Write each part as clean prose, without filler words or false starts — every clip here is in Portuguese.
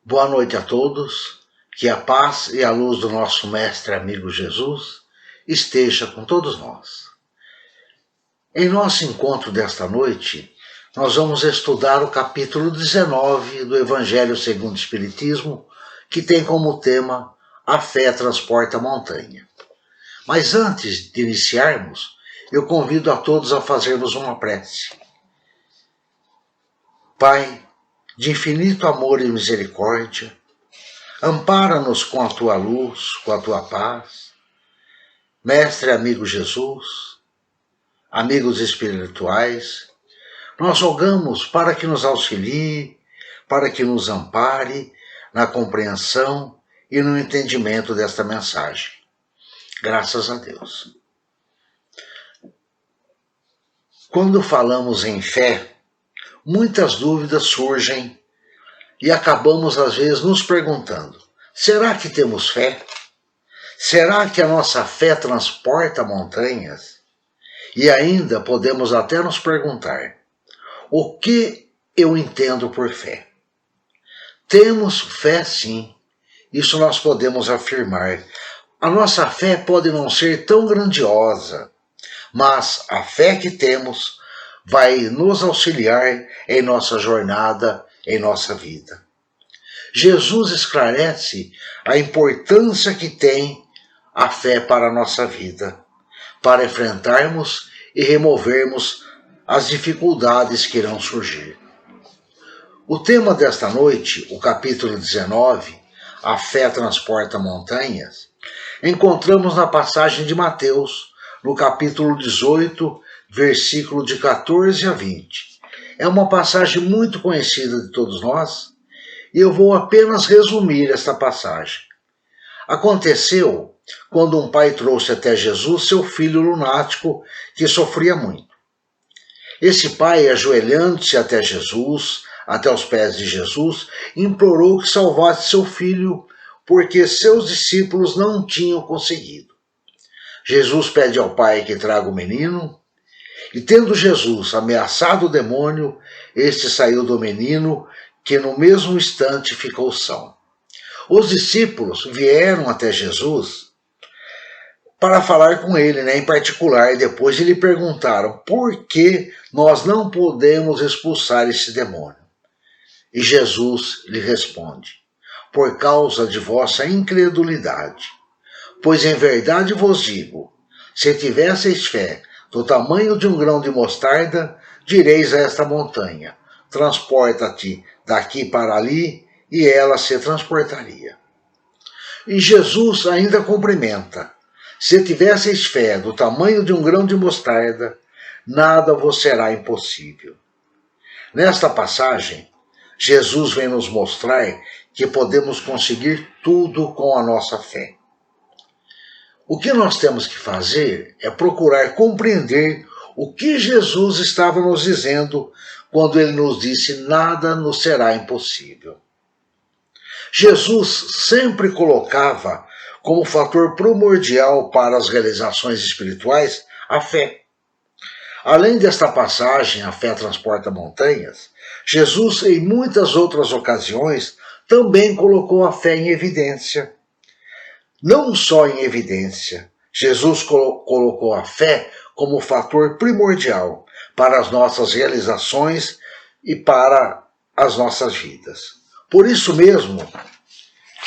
Boa noite a todos, que a paz e a luz do nosso mestre amigo Jesus esteja com todos nós. Em nosso encontro desta noite, nós vamos estudar o capítulo 19 do Evangelho segundo o Espiritismo, que tem como tema A Fé Transporta a Montanha. Mas antes de iniciarmos, eu convido a todos a fazermos uma prece. Pai, de infinito amor e misericórdia, ampara-nos com a tua luz, com a tua paz. Mestre amigo Jesus, amigos espirituais, nós rogamos para que nos auxilie, para que nos ampare na compreensão e no entendimento desta mensagem. Graças a Deus. Quando falamos em fé, muitas dúvidas surgem e acabamos às vezes nos perguntando: será que temos fé? Será que a nossa fé transporta montanhas? E ainda podemos até nos perguntar: o que eu entendo por fé? Temos fé sim, isso nós podemos afirmar. A nossa fé pode não ser tão grandiosa, mas a fé que temos vai nos auxiliar em nossa jornada, em nossa vida. Jesus esclarece a importância que tem a fé para a nossa vida, para enfrentarmos e removermos as dificuldades que irão surgir. O tema desta noite, o capítulo 19, A Fé Transporta Montanhas, encontramos na passagem de Mateus, no capítulo 18, versículo de 14 a 20. É uma passagem muito conhecida de todos nós, e eu vou apenas resumir esta passagem. Aconteceu quando um pai trouxe até Jesus seu filho lunático, que sofria muito. Esse pai, ajoelhando-se até Jesus, até os pés de Jesus, implorou que salvasse seu filho, porque seus discípulos não tinham conseguido. Jesus pede ao pai que traga o menino, e tendo Jesus ameaçado o demônio, este saiu do menino, que no mesmo instante ficou são. Os discípulos vieram até Jesus para falar com ele, em particular, e depois lhe perguntaram por que nós não podemos expulsar esse demônio. E Jesus lhe responde: por causa de vossa incredulidade. Pois em verdade vos digo, se tivesseis fé do tamanho de um grão de mostarda, direis a esta montanha: transporta-te daqui para ali, e ela se transportaria. E Jesus ainda cumprimenta: se tivesseis fé do tamanho de um grão de mostarda, nada vos será impossível. Nesta passagem, Jesus vem nos mostrar que podemos conseguir tudo com a nossa fé. O que nós temos que fazer é procurar compreender o que Jesus estava nos dizendo quando ele nos disse: nada nos será impossível. Jesus sempre colocava como fator primordial para as realizações espirituais a fé. Além desta passagem, a fé transporta montanhas, Jesus, em muitas outras ocasiões, também colocou a fé em evidência. Não só em evidência, Jesus colocou a fé como fator primordial para as nossas realizações e para as nossas vidas. Por isso mesmo,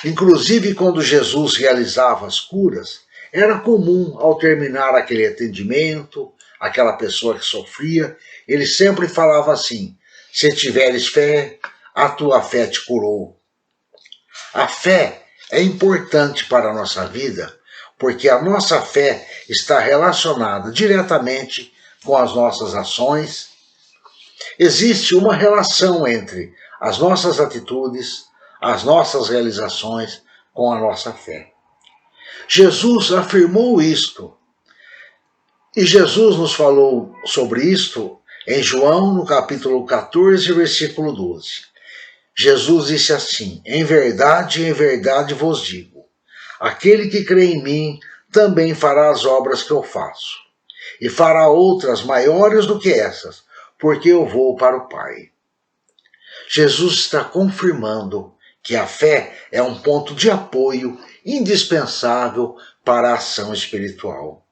inclusive quando Jesus realizava as curas, era comum, ao terminar aquele atendimento, aquela pessoa que sofria, ele sempre falava assim: se tiveres fé, a tua fé te curou. A fé é importante para a nossa vida, porque a nossa fé está relacionada diretamente com as nossas ações. Existe uma relação entre as nossas atitudes, as nossas realizações com a nossa fé. Jesus afirmou isto, e Jesus nos falou sobre isto em João, no capítulo 14, versículo 12. Jesus disse assim: em verdade vos digo, aquele que crê em mim também fará as obras que eu faço, e fará outras maiores do que essas, porque eu vou para o Pai. Jesus está confirmando que a fé é um ponto de apoio indispensável para a ação espiritual.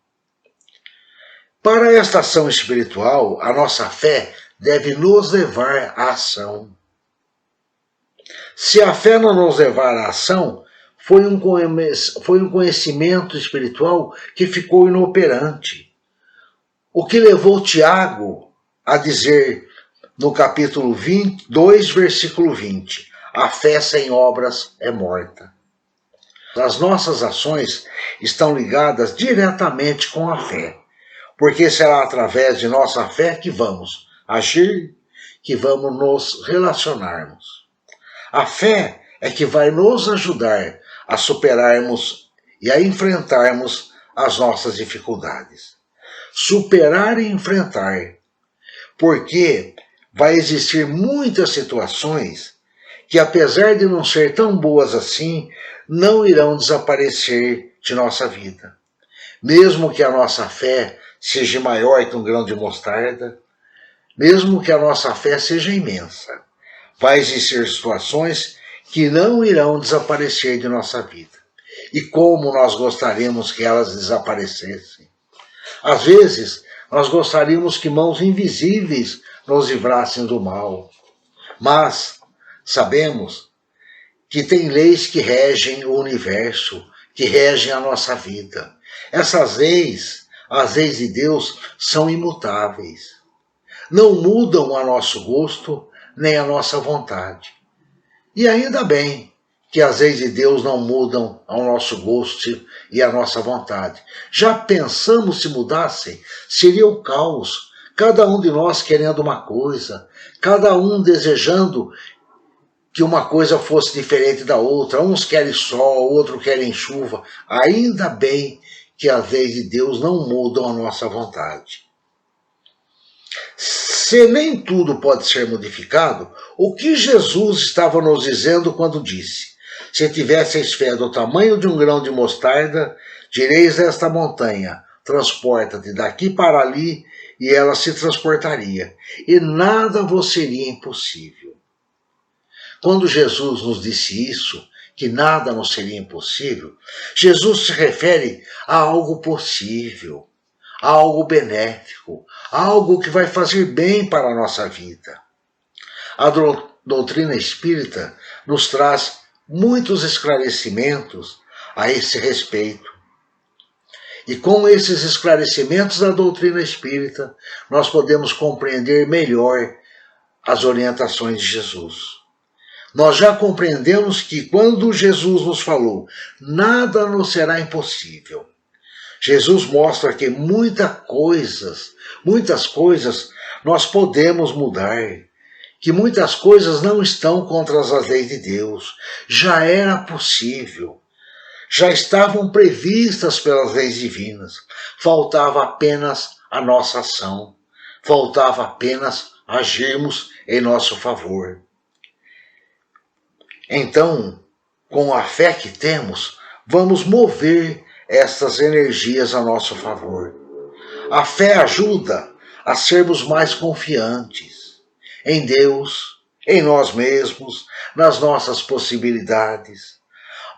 Para esta ação espiritual, a nossa fé deve nos levar à ação. Se a fé não nos levar à ação, foi um conhecimento espiritual que ficou inoperante. O que levou Tiago a dizer no capítulo 2, versículo 20, a fé sem obras é morta. As nossas ações estão ligadas diretamente com a fé, porque será através de nossa fé que vamos agir, que vamos nos relacionarmos. A fé é que vai nos ajudar a superarmos e a enfrentarmos as nossas dificuldades. Superar e enfrentar, porque vai existir muitas situações que, apesar de não ser tão boas assim, não irão desaparecer de nossa vida. Mesmo que a nossa fé seja maior que um grão de mostarda, mesmo que a nossa fé seja imensa, vai existir situações que não irão desaparecer de nossa vida. E como nós gostaríamos que elas desaparecessem. Às vezes, nós gostaríamos que mãos invisíveis nos livrassem do mal. Mas sabemos que tem leis que regem o universo, que regem a nossa vida. Essas leis, as leis de Deus, são imutáveis. Não mudam a nosso gosto, nem a nossa vontade. E ainda bem que as leis de Deus não mudam ao nosso gosto e à nossa vontade. Já pensamos se mudassem? Seria o caos. Cada um de nós querendo uma coisa, cada um desejando que uma coisa fosse diferente da outra. Uns querem sol, outros querem chuva. Ainda bem que as leis de Deus não mudam a nossa vontade. Se nem tudo pode ser modificado, o que Jesus estava nos dizendo quando disse: se tivesseis fé do tamanho de um grão de mostarda, direis a esta montanha, transporta-te daqui para ali, e ela se transportaria, e nada vos seria impossível. Quando Jesus nos disse isso, que nada nos seria impossível, Jesus se refere a algo possível, a algo benéfico, a algo que vai fazer bem para a nossa vida. A doutrina espírita nos traz muitos esclarecimentos a esse respeito. E com esses esclarecimentos da doutrina espírita, nós podemos compreender melhor as orientações de Jesus. Nós já compreendemos que quando Jesus nos falou, nada nos será impossível, Jesus mostra que muitas coisas nós podemos mudar, que muitas coisas não estão contra as leis de Deus. Já era possível, já estavam previstas pelas leis divinas. Faltava apenas a nossa ação, faltava apenas agirmos em nosso favor. Então, com a fé que temos, vamos mover estas energias a nosso favor. A fé ajuda a sermos mais confiantes em Deus, em nós mesmos, nas nossas possibilidades.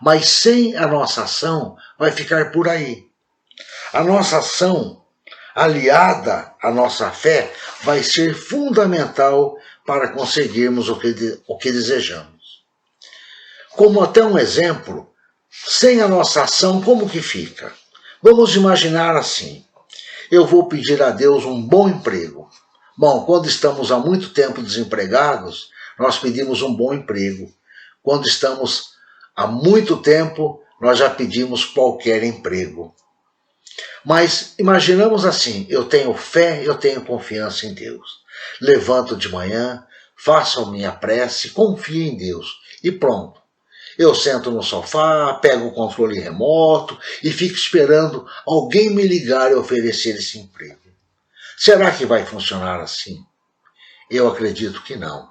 Mas sem a nossa ação, vai ficar por aí. A nossa ação, aliada à nossa fé, vai ser fundamental para conseguirmos o que desejamos. Como até um exemplo, sem a nossa ação, como que fica? Vamos imaginar assim: eu vou pedir a Deus um bom emprego. Bom, quando estamos há muito tempo desempregados, nós pedimos um bom emprego. Quando estamos há muito tempo, nós já pedimos qualquer emprego. Mas imaginamos assim: eu tenho fé, eu tenho confiança em Deus. Levanto de manhã, faço a minha prece, confio em Deus e pronto. Eu sento no sofá, pego o controle remoto e fico esperando alguém me ligar e oferecer esse emprego. Será que vai funcionar assim? Eu acredito que não.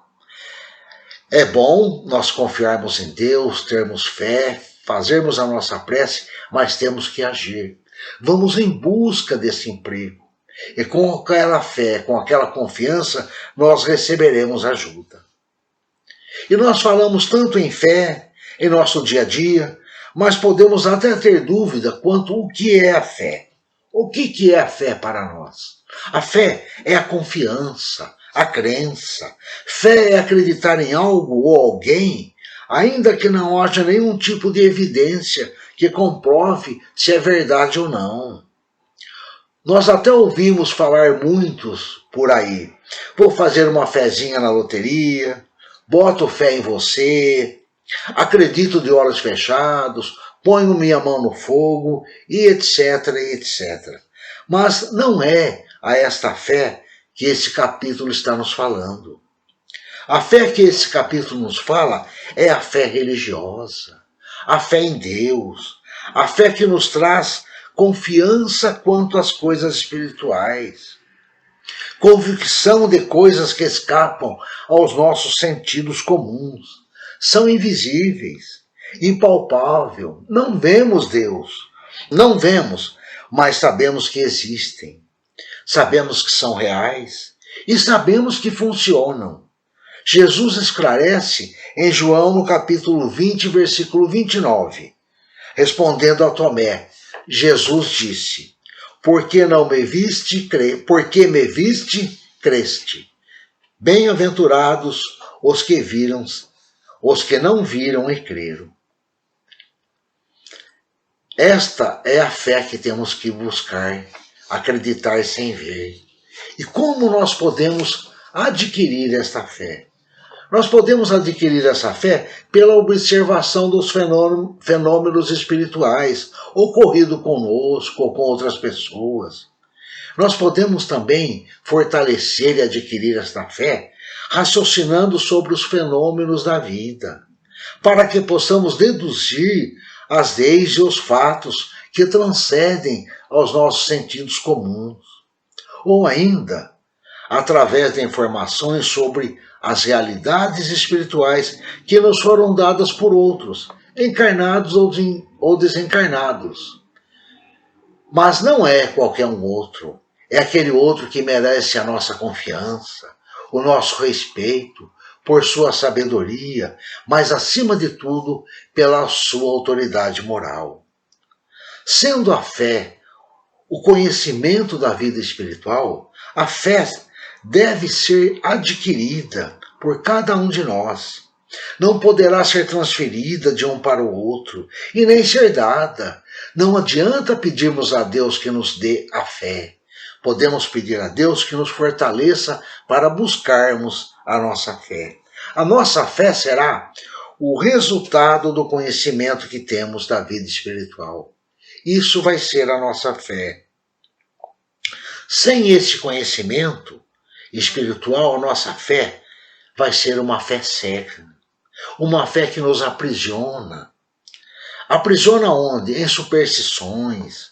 É bom nós confiarmos em Deus, termos fé, fazermos a nossa prece, mas temos que agir. Vamos em busca desse emprego. E com aquela fé, com aquela confiança, nós receberemos ajuda. E nós falamos tanto em fé, em nosso dia a dia, mas podemos até ter dúvida quanto o que é a fé. O que é a fé para nós? A fé é a confiança, a crença. Fé é acreditar em algo ou alguém, ainda que não haja nenhum tipo de evidência que comprove se é verdade ou não. Nós até ouvimos falar muitos por aí. Vou fazer uma fezinha na loteria, boto fé em você, acredito de olhos fechados, ponho minha mão no fogo, e etc, e etc. Mas não é a esta fé que esse capítulo está nos falando. A fé que esse capítulo nos fala é a fé religiosa, a fé em Deus, a fé que nos traz confiança quanto às coisas espirituais, convicção de coisas que escapam aos nossos sentidos comuns, são invisíveis, impalpável, não vemos Deus, não vemos, mas sabemos que existem, sabemos que são reais e sabemos que funcionam. Jesus esclarece em João no capítulo 20, versículo 29, respondendo a Tomé, Jesus disse, porque me viste, creste. Bem-aventurados os que viram, os que não viram e creram. Esta é a fé que temos que buscar, acreditar sem ver. E como nós podemos adquirir esta fé? Nós podemos adquirir essa fé pela observação dos fenômenos espirituais ocorridos conosco ou com outras pessoas. Nós podemos também fortalecer e adquirir esta fé raciocinando sobre os fenômenos da vida, para que possamos deduzir as leis e os fatos que transcendem aos nossos sentidos comuns. Ou ainda, através de informações sobre as realidades espirituais que nos foram dadas por outros, encarnados ou desencarnados. Mas não é qualquer um outro, é aquele outro que merece a nossa confiança, o nosso respeito, por sua sabedoria, mas acima de tudo, pela sua autoridade moral. Sendo a fé o conhecimento da vida espiritual, a fé deve ser adquirida por cada um de nós. Não poderá ser transferida de um para o outro e nem ser dada. Não adianta pedirmos a Deus que nos dê a fé. Podemos pedir a Deus que nos fortaleça para buscarmos a nossa fé. A nossa fé será o resultado do conhecimento que temos da vida espiritual. Isso vai ser a nossa fé. Sem esse conhecimento espiritual, a nossa fé vai ser uma fé cega. Uma fé que nos aprisiona. Aprisiona onde? Em superstições.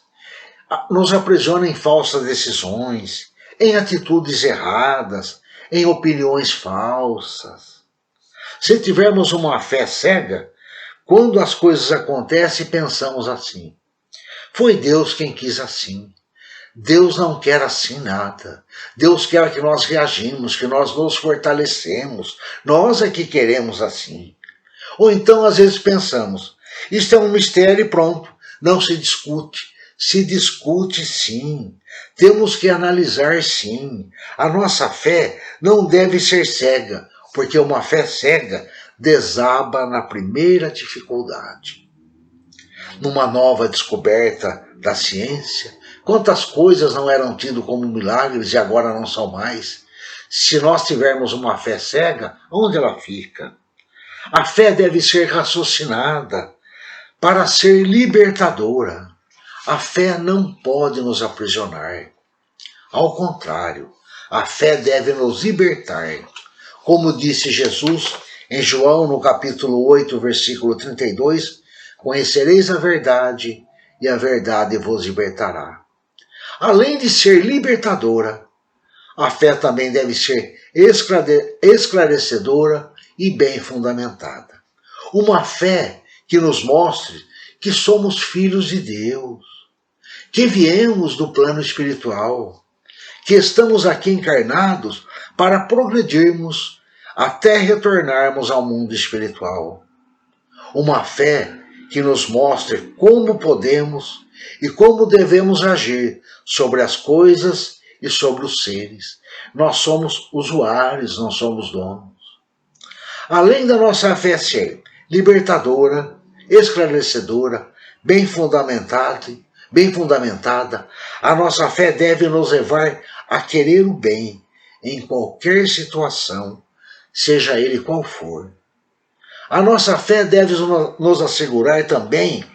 Nos aprisiona em falsas decisões, em atitudes erradas, em opiniões falsas. Se tivermos uma fé cega, quando as coisas acontecem, pensamos assim. Foi Deus quem quis assim. Deus não quer assim nada. Deus quer que nós reagimos, que nós nos fortalecemos. Nós é que queremos assim. Ou então, às vezes, pensamos, isto é um mistério e pronto, não se discute. Se discute sim. Temos que analisar sim. A nossa fé não deve ser cega, porque uma fé cega desaba na primeira dificuldade. Numa nova descoberta da ciência, quantas coisas não eram tidas como milagres e agora não são mais? Se nós tivermos uma fé cega, onde ela fica? A fé deve ser raciocinada para ser libertadora. A fé não pode nos aprisionar. Ao contrário, a fé deve nos libertar. Como disse Jesus em João, no capítulo 8, versículo 32, conhecereis a verdade e a verdade vos libertará. Além de ser libertadora, a fé também deve ser esclarecedora e bem fundamentada. Uma fé que nos mostre que somos filhos de Deus, que viemos do plano espiritual, que estamos aqui encarnados para progredirmos até retornarmos ao mundo espiritual. Uma fé que nos mostre como podemos e como devemos agir sobre as coisas e sobre os seres. Nós somos usuários, não somos donos. Além da nossa fé ser libertadora, esclarecedora, bem fundamentada, a nossa fé deve nos levar a querer o bem em qualquer situação, seja ele qual for. A nossa fé deve nos assegurar também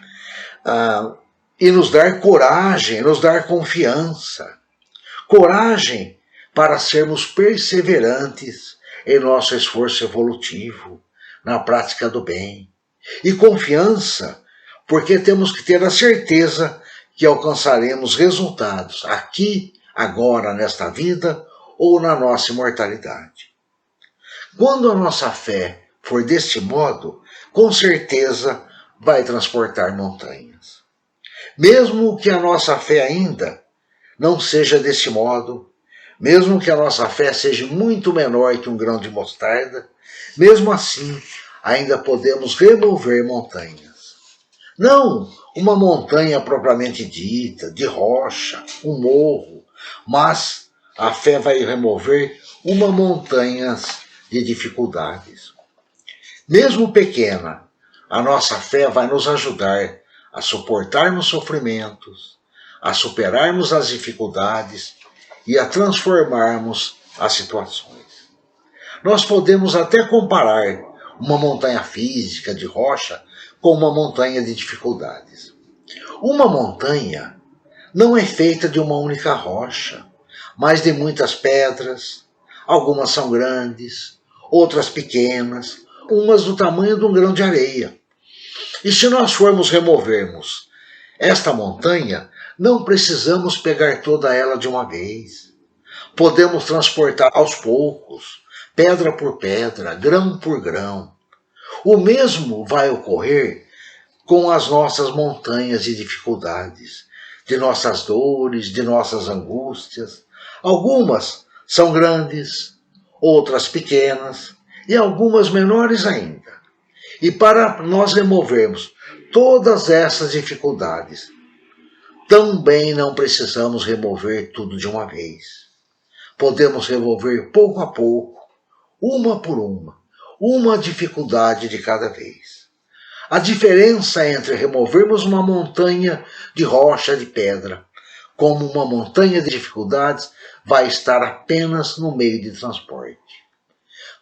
e nos dar coragem, nos dar confiança. Coragem para sermos perseverantes em nosso esforço evolutivo, na prática do bem. E confiança, porque temos que ter a certeza que alcançaremos resultados aqui, agora, nesta vida ou na nossa imortalidade. Quando a nossa fé for deste modo, com certeza vai transportar montanhas. Mesmo que a nossa fé ainda não seja deste modo, mesmo que a nossa fé seja muito menor que um grão de mostarda, mesmo assim, ainda podemos remover montanhas. Não uma montanha propriamente dita, de rocha, um morro, mas a fé vai remover uma montanha de dificuldades. Mesmo pequena, a nossa fé vai nos ajudar a suportarmos sofrimentos, a superarmos as dificuldades e a transformarmos as situações. Nós podemos até comparar uma montanha física de rocha com uma montanha de dificuldades. Uma montanha não é feita de uma única rocha, mas de muitas pedras. Algumas são grandes, outras pequenas, umas do tamanho de um grão de areia. E se nós formos removermos esta montanha, não precisamos pegar toda ela de uma vez. Podemos transportar aos poucos, pedra por pedra, grão por grão. O mesmo vai ocorrer com as nossas montanhas de dificuldades, de nossas dores, de nossas angústias. Algumas são grandes, outras pequenas e algumas menores ainda. E para nós removermos todas essas dificuldades, também não precisamos remover tudo de uma vez. Podemos remover pouco a pouco, uma por uma dificuldade de cada vez. A diferença entre removermos uma montanha de rocha, de pedra, como uma montanha de dificuldades, vai estar apenas no meio de transporte.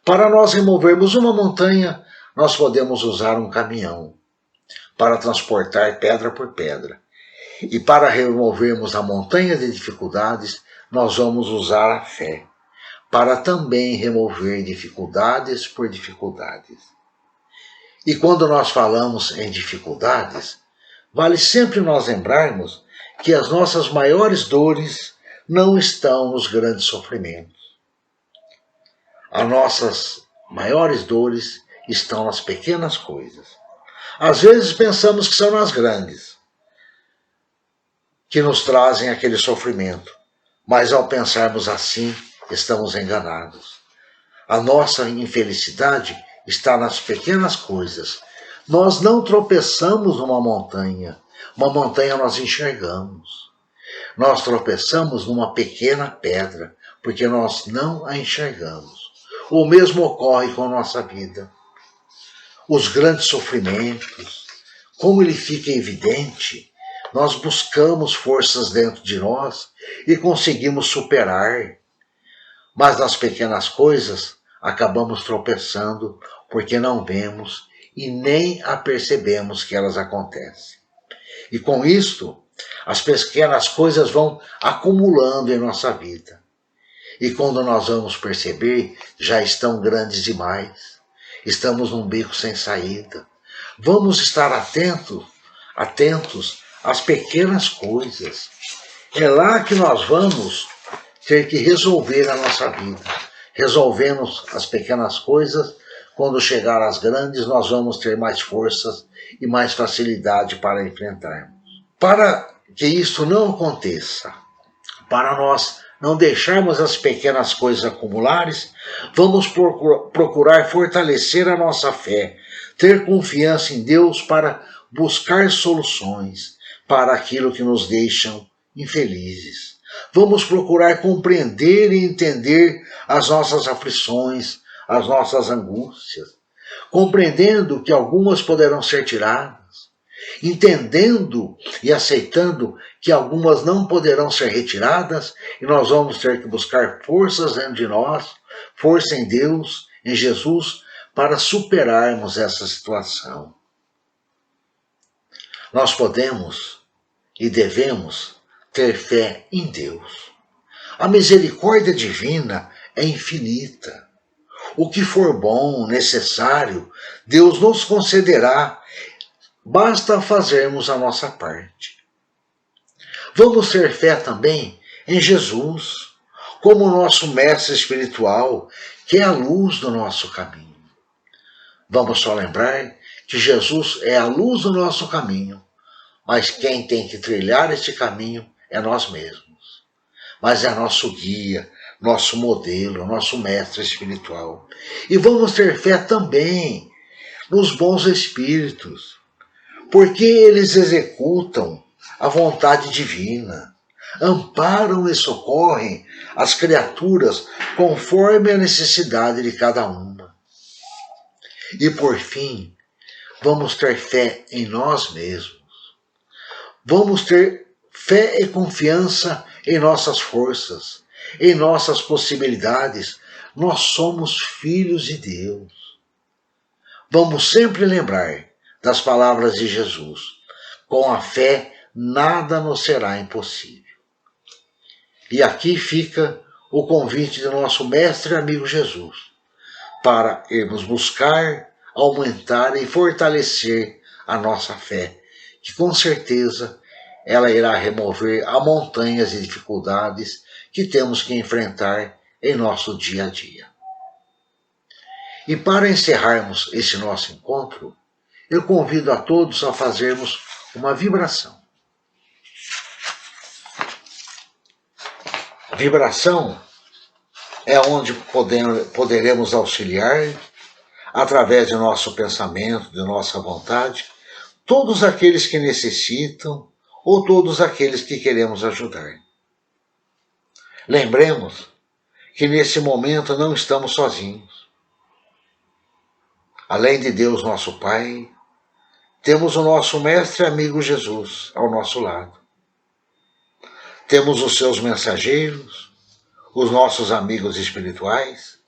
Para nós removermos uma montanha, nós podemos usar um caminhão para transportar pedra por pedra. E para removermos a montanha de dificuldades, nós vamos usar a fé, para também remover dificuldades por dificuldades. E quando nós falamos em dificuldades, vale sempre nós lembrarmos que as nossas maiores dores não estão nos grandes sofrimentos. As nossas maiores dores estão nas pequenas coisas. Às vezes pensamos que são nas grandes que nos trazem aquele sofrimento, mas ao pensarmos assim, estamos enganados. A nossa infelicidade está nas pequenas coisas. Nós não tropeçamos numa montanha. Uma montanha nós enxergamos. Nós tropeçamos numa pequena pedra, porque nós não a enxergamos. O mesmo ocorre com a nossa vida. Os grandes sofrimentos, como ele fica evidente, nós buscamos forças dentro de nós e conseguimos superar. Mas nas pequenas coisas, acabamos tropeçando porque não vemos e nem a percebemos que elas acontecem. E com isto, as pequenas coisas vão acumulando em nossa vida. E quando nós vamos perceber, já estão grandes demais. Estamos num beco sem saída. Vamos estar atentos às pequenas coisas. É lá que nós vamos ter que resolver a nossa vida. Resolvemos as pequenas coisas, quando chegar às grandes, nós vamos ter mais forças e mais facilidade para enfrentarmos. Para que isso não aconteça, para nós não deixarmos as pequenas coisas acumularem, vamos procurar fortalecer a nossa fé, ter confiança em Deus para buscar soluções para aquilo que nos deixam infelizes. Vamos procurar compreender e entender as nossas aflições, as nossas angústias, compreendendo que algumas poderão ser tiradas, entendendo e aceitando que algumas não poderão ser retiradas e nós vamos ter que buscar forças dentro de nós, força em Deus, em Jesus, para superarmos essa situação. Nós podemos e devemos ter fé em Deus. A misericórdia divina é infinita. O que for bom, necessário, Deus nos concederá. Basta fazermos a nossa parte. Vamos ter fé também em Jesus, como nosso mestre espiritual, que é a luz do nosso caminho. Vamos só lembrar que Jesus é a luz do nosso caminho, mas quem tem que trilhar este caminho é nós mesmos. Mas é nosso guia, nosso modelo, nosso mestre espiritual. E vamos ter fé também nos bons espíritos, porque eles executam a vontade divina, amparam e socorrem as criaturas conforme a necessidade de cada uma. E por fim, vamos ter fé em nós mesmos. Vamos ter fé e confiança em nossas forças, em nossas possibilidades. Nós somos filhos de Deus. Vamos sempre lembrar das palavras de Jesus. Com a fé, nada nos será impossível. E aqui fica o convite do nosso mestre e amigo Jesus, para irmos buscar, aumentar e fortalecer a nossa fé, que com certeza ela irá remover as montanhas de dificuldades que temos que enfrentar em nosso dia a dia. E para encerrarmos esse nosso encontro, eu convido a todos a fazermos uma vibração. Vibração é onde poderemos auxiliar, através do nosso pensamento, de nossa vontade, todos aqueles que necessitam ou todos aqueles que queremos ajudar. Lembremos que nesse momento não estamos sozinhos. Além de Deus, nosso Pai, temos o nosso mestre e amigo Jesus ao nosso lado. Temos os seus mensageiros, os nossos amigos espirituais.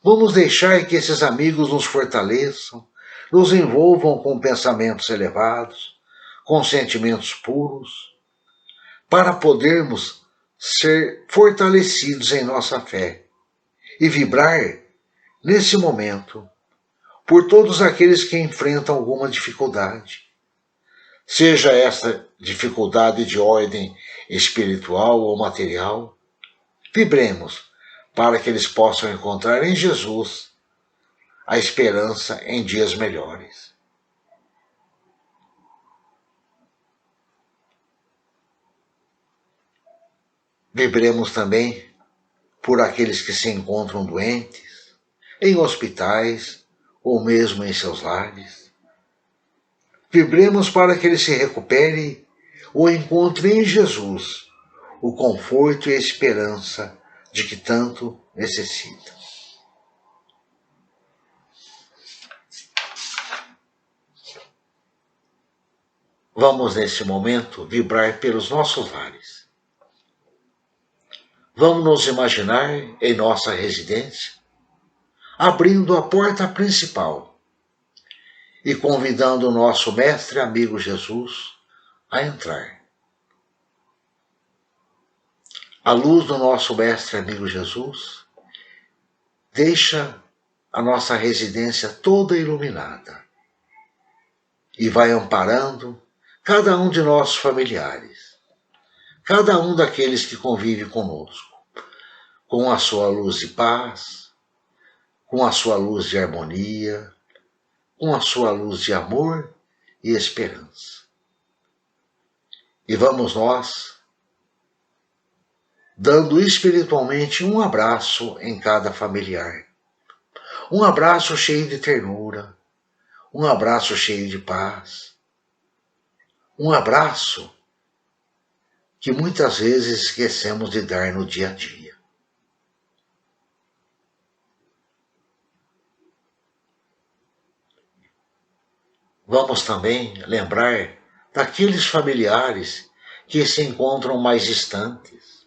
Vamos deixar que esses amigos nos fortaleçam, nos envolvam com pensamentos elevados, com sentimentos puros, para podermos ser fortalecidos em nossa fé e vibrar, nesse momento, por todos aqueles que enfrentam alguma dificuldade. Seja essa dificuldade de ordem espiritual ou material, vibremos para que eles possam encontrar em Jesus a esperança em dias melhores. Vibremos também por aqueles que se encontram doentes, em hospitais ou mesmo em seus lares. Vibremos para que eles se recuperem ou encontrem em Jesus o conforto e a esperança de que tanto necessitam. Vamos, nesse momento, vibrar pelos nossos lares. Vamos nos imaginar em nossa residência, abrindo a porta principal e convidando o nosso mestre e amigo Jesus a entrar. A luz do nosso mestre e amigo Jesus deixa a nossa residência toda iluminada e vai amparando cada um de nossos familiares, cada um daqueles que convive conosco, com a sua luz de paz, com a sua luz de harmonia, com a sua luz de amor e esperança. E vamos nós dando espiritualmente um abraço em cada familiar. Um abraço cheio de ternura, um abraço cheio de paz, um abraço que muitas vezes esquecemos de dar no dia a dia. Vamos também lembrar daqueles familiares que se encontram mais distantes,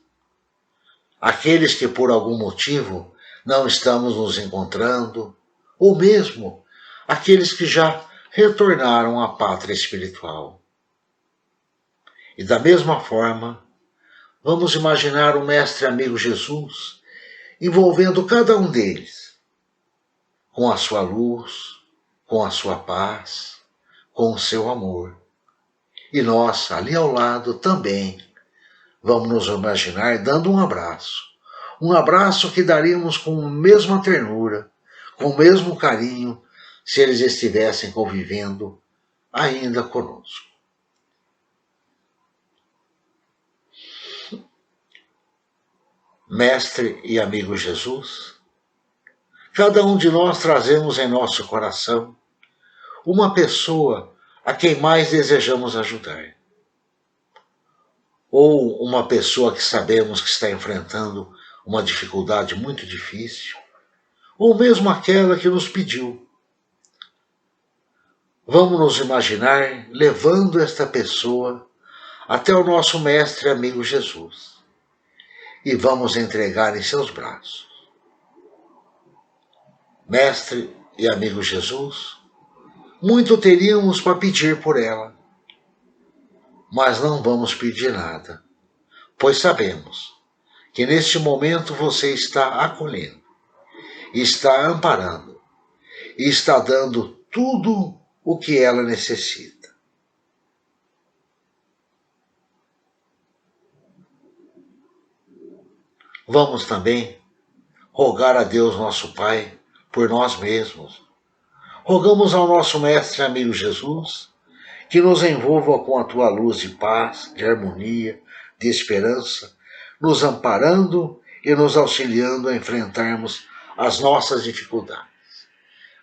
aqueles que por algum motivo não estamos nos encontrando, ou mesmo aqueles que já retornaram à pátria espiritual. E da mesma forma, vamos imaginar o Mestre Amigo Jesus envolvendo cada um deles com a sua luz, com a sua paz, com o seu amor. E nós, ali ao lado, também vamos nos imaginar dando um abraço que daríamos com a mesma ternura, com o mesmo carinho, se eles estivessem convivendo ainda conosco. Mestre e amigo Jesus, cada um de nós trazemos em nosso coração uma pessoa a quem mais desejamos ajudar. Ou uma pessoa que sabemos que está enfrentando uma dificuldade muito difícil, ou mesmo aquela que nos pediu. Vamos nos imaginar levando esta pessoa até o nosso Mestre Amigo Jesus e vamos entregar em seus braços. Mestre e Amigo Jesus, muito teríamos para pedir por ela, mas não vamos pedir nada, pois sabemos que neste momento você está acolhendo, está amparando e está dando tudo o que ela necessita. Vamos também rogar a Deus nosso Pai por nós mesmos. Rogamos ao nosso Mestre Amigo Jesus que nos envolva com a tua luz de paz, de harmonia, de esperança, nos amparando e nos auxiliando a enfrentarmos as nossas dificuldades.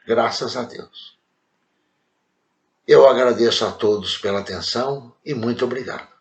Graças a Deus. Eu agradeço a todos pela atenção e muito obrigado.